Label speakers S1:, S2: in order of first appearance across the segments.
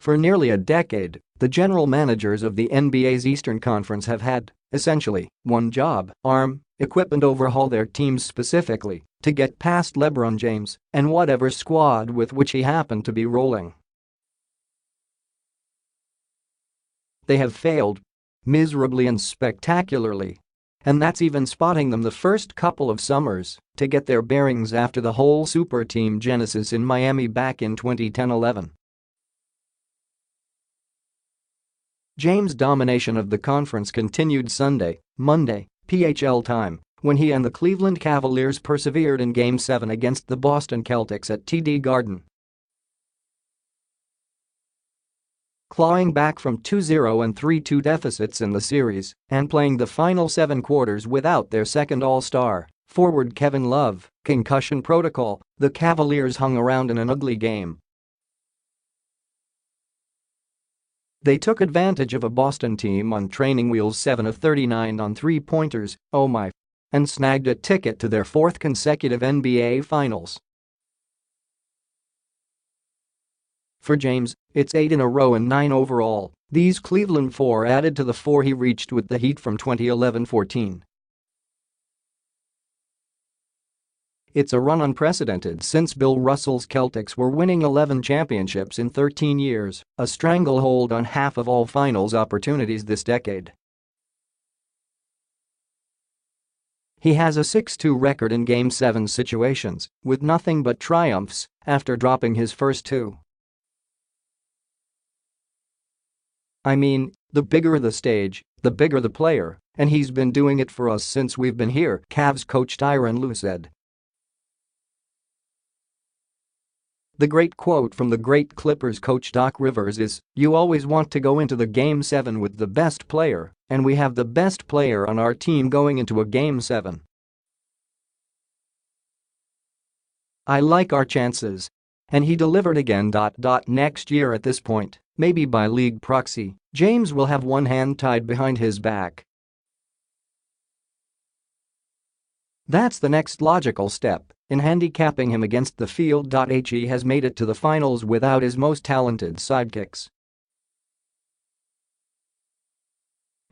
S1: For nearly a decade, the general managers of the NBA's Eastern Conference have had, essentially, one job: equip and overhaul their teams specifically to get past LeBron James and whatever squad with which he happened to be rolling. They have failed miserably and spectacularly. And that's even spotting them the first couple of summers to get their bearings after the whole super team genesis in Miami back in 2010-11. James' domination of the conference continued Sunday, Monday, PHL time, when he and the Cleveland Cavaliers persevered in Game 7 against the Boston Celtics at TD Garden. Clawing back from 2-0 and 3-2 deficits in the series and playing the final 7 quarters without their second All-Star, forward Kevin Love, concussion protocol, the Cavaliers hung around in an ugly game. They took advantage of a Boston team on training wheels, 7 of 39 on three-pointers, oh my, and snagged a ticket to their 4th consecutive NBA Finals. For James, it's 8 in a row and 9 overall, these Cleveland 4 added to the 4 he reached with the Heat from 2011-14. It's a run unprecedented since Bill Russell's Celtics were winning 11 championships in 13 years, a stranglehold on half of all finals opportunities this decade. He has a 6-2 record in Game 7 situations, with nothing but triumphs after dropping his first 2. I mean, the bigger the stage, the bigger the player, and he's been doing it for us since we've been here, Cavs coach Tyronn Lue said. The great quote from the great Clippers coach Doc Rivers is, "You always want to go into the Game 7 with the best player, and we have the best player on our team going into a Game 7. I like our chances." And he delivered again. Next year at this point, maybe by league proxy, James will have one hand tied behind his back. That's the next logical step in handicapping him against the field. He has made it to the finals without his most talented sidekicks.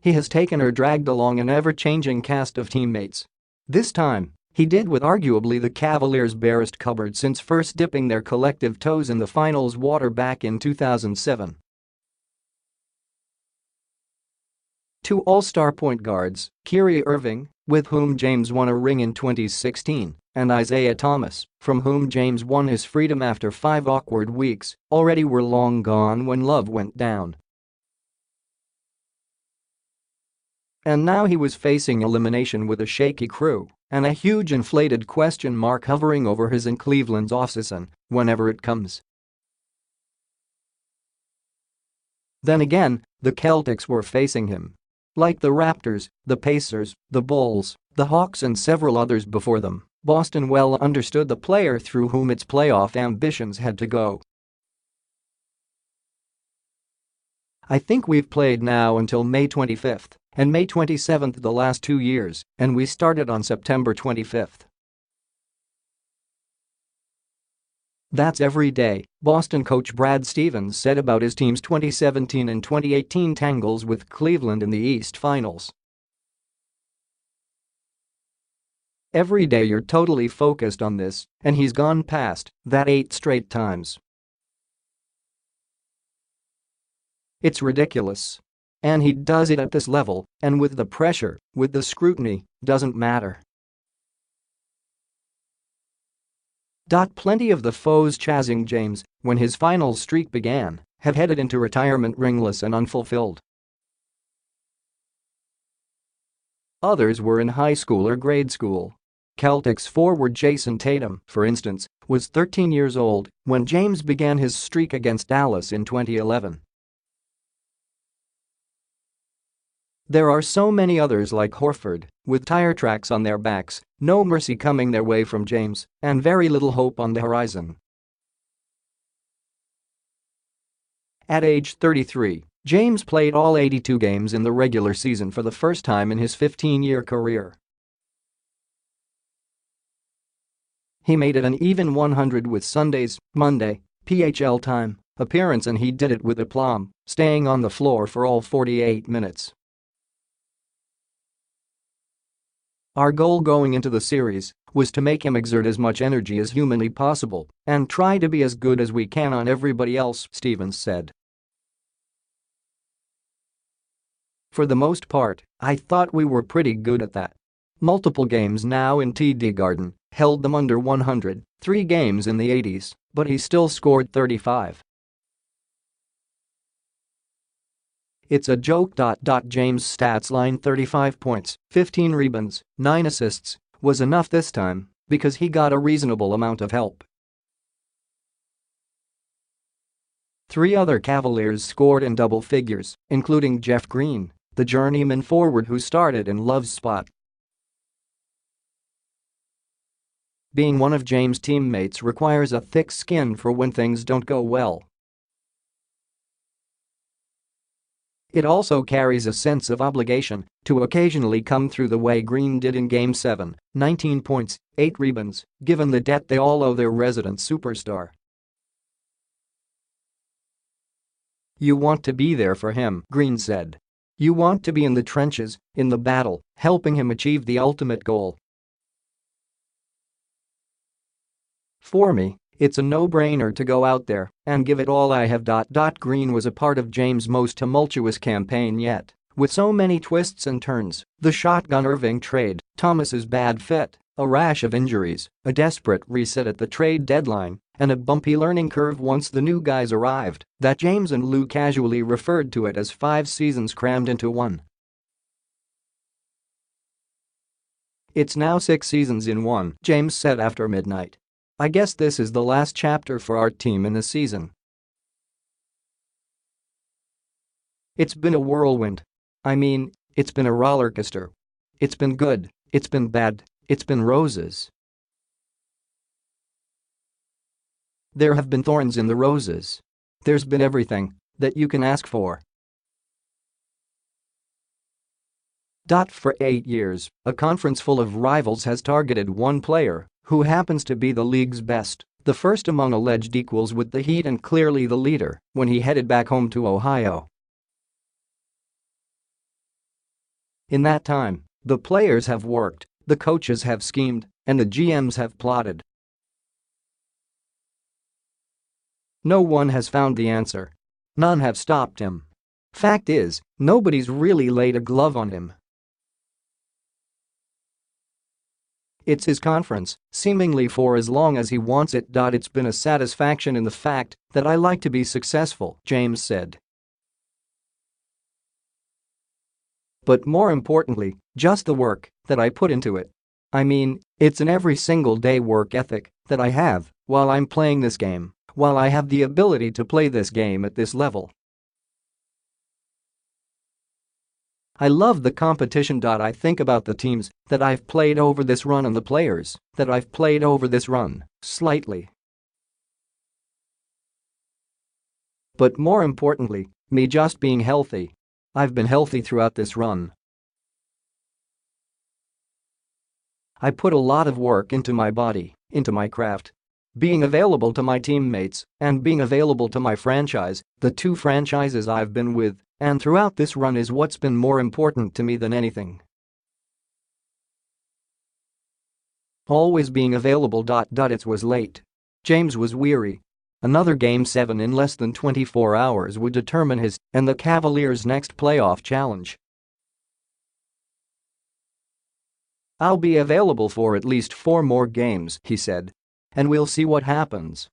S1: He has taken or dragged along an ever-changing cast of teammates. This time, he did with arguably the Cavaliers' barest cupboard since first dipping their collective toes in the finals water back in 2007. 2 All-Star point guards, Kyrie Irving, with whom James won a ring in 2016, and Isaiah Thomas, from whom James won his freedom after 5 awkward weeks, already were long gone when Love went down. And now he was facing elimination with a shaky crew and a huge inflated question mark hovering over his and Cleveland's offseason, whenever it comes. Then again, the Celtics were facing him. Like the Raptors, the Pacers, the Bulls, the Hawks and several others before them, Boston well understood the player through whom its playoff ambitions had to go. "I think we've played now until May 25th and May 27th the last 2 years, and we started on September 25th. That's every day," Boston coach Brad Stevens said about his team's 2017 and 2018 tangles with Cleveland in the East Finals. "Every day you're totally focused on this, and he's gone past that 8 straight times. It's ridiculous. And he does it at this level, and with the pressure, with the scrutiny, doesn't matter." Plenty of the foes chasing James when his final streak began have headed into retirement ringless and unfulfilled. Others were in high school or grade school. Celtics forward Jason Tatum, for instance, was 13 years old when James began his streak against Dallas in 2011. There are so many others like Horford, with tire tracks on their backs, no mercy coming their way from James, and very little hope on the horizon. At age 33, James played all 82 games in the regular season for the first time in his 15-year career. He made it an even 100 with Sunday's, Monday, PHL time, appearance and he did it with aplomb, staying on the floor for all 48 minutes. Our goal going into the series was to make him exert as much energy as humanly possible and try to be as good as we can on everybody else, Stevens said. For the most part, I thought we were pretty good at that. Multiple games now in TD Garden held them under 100, 3 games in the 80s, but he still scored 35. It's a joke. James' stats line 35 points, 15 rebounds, 9 assists was enough this time because he got a reasonable amount of help. 3 other Cavaliers scored in double figures, including Jeff Green, the journeyman forward who started in Love's spot. Being one of James' teammates requires a thick skin for when things don't go well. It also carries a sense of obligation to occasionally come through the way Green did in Game 7, 19 points, 8 rebounds, given the debt they all owe their resident superstar. You want to be there for him, Green said. You want to be in the trenches, in the battle, helping him achieve the ultimate goal. For me, it's a no-brainer to go out there and give it all I have. Green was a part of James' most tumultuous campaign yet, with so many twists and turns: the shotgun Irving trade, Thomas's bad fit, a rash of injuries, a desperate reset at the trade deadline, and a bumpy learning curve once the new guys arrived that James and Lou casually referred to it as 5 seasons crammed into one. It's now 6 seasons in one, James said after midnight. I guess this is the last chapter for our team in the season. It's been a whirlwind. I mean, it's been a rollercoaster. It's been good, it's been bad, it's been roses. There have been thorns in the roses. There's been everything that you can ask for. For 8 years, a conference full of rivals has targeted one player who happens to be the league's best, the first among alleged equals with the Heat and clearly the leader when he headed back home to Ohio. In that time, the players have worked, the coaches have schemed, and the GMs have plotted. No one has found the answer. None have stopped him. Fact is, nobody's really laid a glove on him. It's his conference, seemingly for as long as he wants it. It's been a satisfaction in the fact that I like to be successful, James said. But more importantly, just the work that I put into it. I mean, it's an every single day work ethic that I have while I'm playing this game, while I have the ability to play this game at this level. I love the competition. I think about the teams that I've played over this run and the players that I've played over this run, slightly. But more importantly, me just being healthy. I've been healthy throughout this run. I put a lot of work into my body, into my craft. Being available to my teammates and being available to my franchise, the 2 franchises I've been with, and throughout this run is what's been more important to me than anything. Always being available. It was late. James was weary. Another Game 7 in less than 24 hours would determine his and the Cavaliers' next playoff challenge. I'll be available for at least 4 more games, he said. And we'll see what happens.